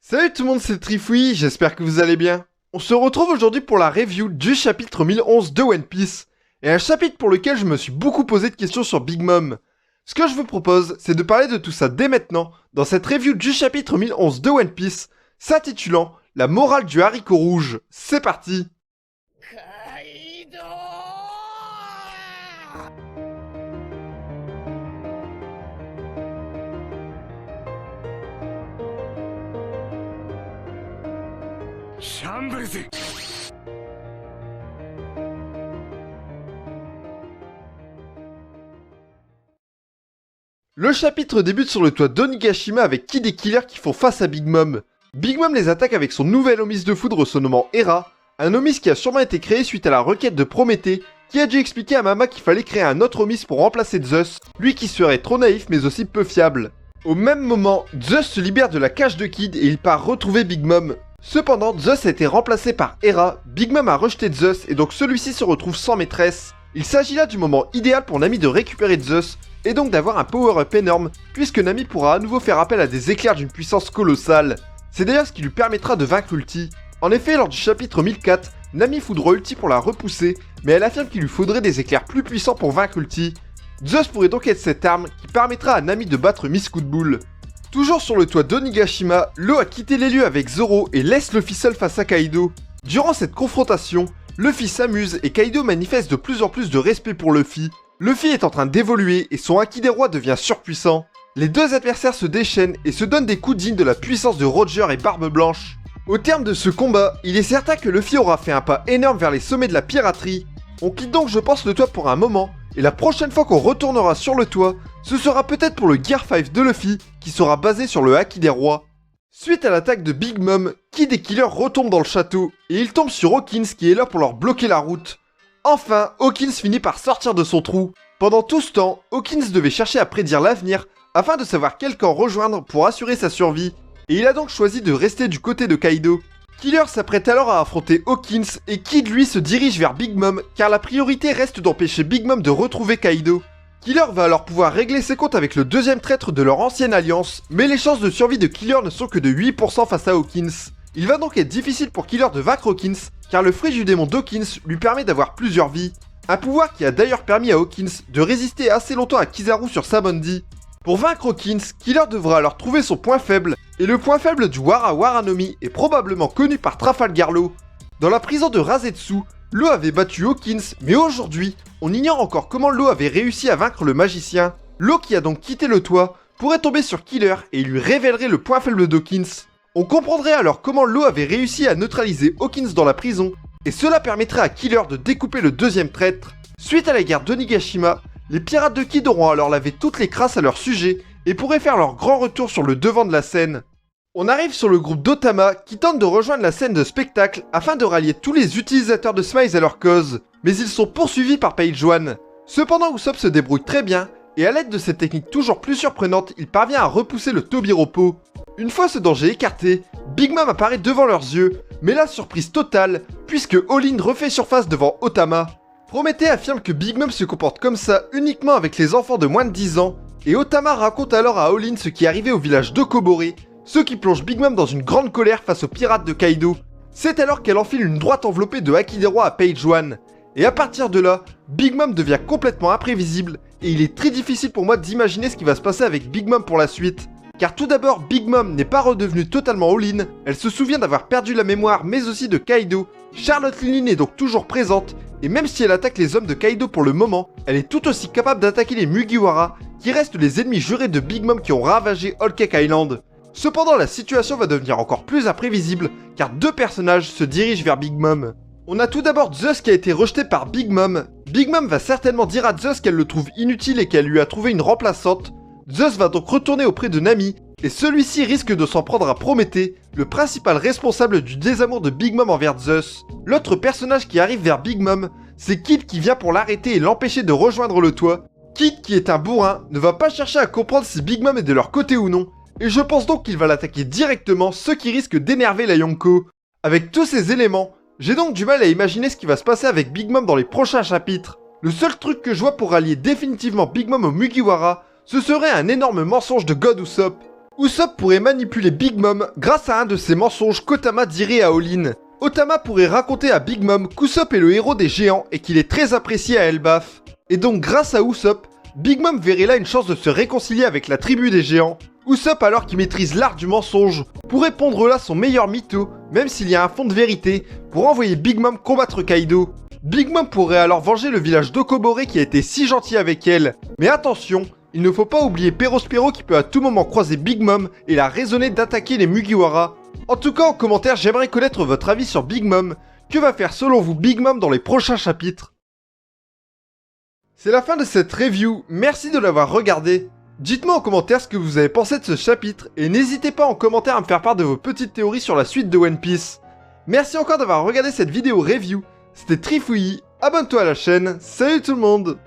Salut tout le monde, c'est Trifouille, j'espère que vous allez bien. On se retrouve aujourd'hui pour la review du chapitre 1011 de One Piece, et un chapitre pour lequel je me suis beaucoup posé de questions sur Big Mom. Ce que je vous propose, c'est de parler de tout ça dès maintenant, dans cette review du chapitre 1011 de One Piece, s'intitulant La morale du haricot rouge. C'est parti! Kaido! Shambles! Le chapitre débute sur le toit d'Onigashima avec Kid et Killer qui font face à Big Mom. Big Mom les attaque avec son nouvel Omis de foudre se nommant Hera, un Omis qui a sûrement été créé suite à la requête de Prométhée, qui a dû expliquer à Mama qu'il fallait créer un autre Omis pour remplacer Zeus, lui qui serait trop naïf mais aussi peu fiable. Au même moment, Zeus se libère de la cage de Kid et il part retrouver Big Mom. Cependant, Zeus a été remplacé par Hera, Big Mom a rejeté Zeus et donc celui-ci se retrouve sans maîtresse. Il s'agit là du moment idéal pour Nami de récupérer Zeus, et donc d'avoir un power-up énorme, puisque Nami pourra à nouveau faire appel à des éclairs d'une puissance colossale. C'est d'ailleurs ce qui lui permettra de vaincre Ulti. En effet, lors du chapitre 1004, Nami foudroie Ulti pour la repousser, mais elle affirme qu'il lui faudrait des éclairs plus puissants pour vaincre Ulti. Zeus pourrait donc être cette arme qui permettra à Nami de battre Miss Coup de Boule. Toujours sur le toit d'Onigashima, Law a quitté les lieux avec Zoro et laisse Luffy seul face à Kaido. Durant cette confrontation, Luffy s'amuse et Kaido manifeste de plus en plus de respect pour Luffy. Luffy est en train d'évoluer et son Haki des Rois devient surpuissant. Les deux adversaires se déchaînent et se donnent des coups dignes de la puissance de Roger et Barbe Blanche. Au terme de ce combat, il est certain que Luffy aura fait un pas énorme vers les sommets de la piraterie. On quitte donc je pense le toit pour un moment, et la prochaine fois qu'on retournera sur le toit, ce sera peut-être pour le Gear 5 de Luffy, qui sera basé sur le Haki des Rois. Suite à l'attaque de Big Mom, Kid et Killer retombent dans le château, et ils tombent sur Hawkins qui est là pour leur bloquer la route. Enfin, Hawkins finit par sortir de son trou. Pendant tout ce temps, Hawkins devait chercher à prédire l'avenir, afin de savoir quel camp rejoindre pour assurer sa survie, et il a donc choisi de rester du côté de Kaido. Killer s'apprête alors à affronter Hawkins, et Kid lui se dirige vers Big Mom, car la priorité reste d'empêcher Big Mom de retrouver Kaido. Killer va alors pouvoir régler ses comptes avec le deuxième traître de leur ancienne alliance, mais les chances de survie de Killer ne sont que de 8% face à Hawkins. Il va donc être difficile pour Killer de vaincre Hawkins, car le fruit du démon d'Hawkins lui permet d'avoir plusieurs vies. Un pouvoir qui a d'ailleurs permis à Hawkins de résister assez longtemps à Kizaru sur Sabaody. Pour vaincre Hawkins, Killer devra alors trouver son point faible, et le point faible du Wara Waranomi est probablement connu par Trafalgar Law. Dans la prison de Razetsu, Law avait battu Hawkins, mais aujourd'hui, on ignore encore comment Law avait réussi à vaincre le magicien. Law qui a donc quitté le toit, pourrait tomber sur Killer et il lui révélerait le point faible d'Hawkins. On comprendrait alors comment Law avait réussi à neutraliser Hawkins dans la prison, et cela permettrait à Killer de découper le deuxième traître. Suite à la guerre d'Onigashima, les pirates de Kid auront alors lavé toutes les crasses à leur sujet, et pourraient faire leur grand retour sur le devant de la scène. On arrive sur le groupe d'Otama qui tente de rejoindre la scène de spectacle afin de rallier tous les utilisateurs de Smiles à leur cause, mais ils sont poursuivis par Page One. Cependant Usopp se débrouille très bien, et à l'aide de cette technique toujours plus surprenante, il parvient à repousser le Tobiropo. Une fois ce danger écarté, Big Mom apparaît devant leurs yeux, mais la surprise totale, puisque All-In refait surface devant Otama. Prométhée affirme que Big Mom se comporte comme ça uniquement avec les enfants de moins de 10 ans, et Otama raconte alors à All-In ce qui arrivait au village d'Okobore, ce qui plonge Big Mom dans une grande colère face aux pirates de Kaido. C'est alors qu'elle enfile une droite enveloppée de Haki des Rois à Page One. Et à partir de là, Big Mom devient complètement imprévisible, et il est très difficile pour moi d'imaginer ce qui va se passer avec Big Mom pour la suite. Car tout d'abord, Big Mom n'est pas redevenue totalement all-in, elle se souvient d'avoir perdu la mémoire mais aussi de Kaido. Charlotte Lilin est donc toujours présente, et même si elle attaque les hommes de Kaido pour le moment, elle est tout aussi capable d'attaquer les Mugiwara, qui restent les ennemis jurés de Big Mom qui ont ravagé Whole Cake Island. Cependant, la situation va devenir encore plus imprévisible, car deux personnages se dirigent vers Big Mom. On a tout d'abord Zeus qui a été rejeté par Big Mom. Big Mom va certainement dire à Zeus qu'elle le trouve inutile et qu'elle lui a trouvé une remplaçante. Zeus va donc retourner auprès de Nami, et celui-ci risque de s'en prendre à Prométhée, le principal responsable du désamour de Big Mom envers Zeus. L'autre personnage qui arrive vers Big Mom, c'est Kid qui vient pour l'arrêter et l'empêcher de rejoindre le toit. Kid, qui est un bourrin, ne va pas chercher à comprendre si Big Mom est de leur côté ou non, et je pense donc qu'il va l'attaquer directement, ce qui risque d'énerver la Yonko. Avec tous ces éléments, j'ai donc du mal à imaginer ce qui va se passer avec Big Mom dans les prochains chapitres. Le seul truc que je vois pour rallier définitivement Big Mom au Mugiwara, ce serait un énorme mensonge de God Usopp. Usopp pourrait manipuler Big Mom grâce à un de ses mensonges qu'Otama dirait à Olin. Otama pourrait raconter à Big Mom qu'Usopp est le héros des géants et qu'il est très apprécié à Elbaf. Et donc grâce à Usopp, Big Mom verrait là une chance de se réconcilier avec la tribu des géants. Usopp, alors qu'il maîtrise l'art du mensonge, pourrait pondre là son meilleur mytho, même s'il y a un fond de vérité, pour envoyer Big Mom combattre Kaido. Big Mom pourrait alors venger le village d'Okobore qui a été si gentil avec elle. Mais attention, il ne faut pas oublier Perospero qui peut à tout moment croiser Big Mom et la raisonner d'attaquer les Mugiwara. En tout cas, en commentaire, j'aimerais connaître votre avis sur Big Mom. Que va faire selon vous Big Mom dans les prochains chapitres? C'est la fin de cette review, merci de l'avoir regardé. Dites-moi en commentaire ce que vous avez pensé de ce chapitre, et n'hésitez pas en commentaire à me faire part de vos petites théories sur la suite de One Piece. Merci encore d'avoir regardé cette vidéo review, c'était Trifouillis, abonne-toi à la chaîne, salut tout le monde!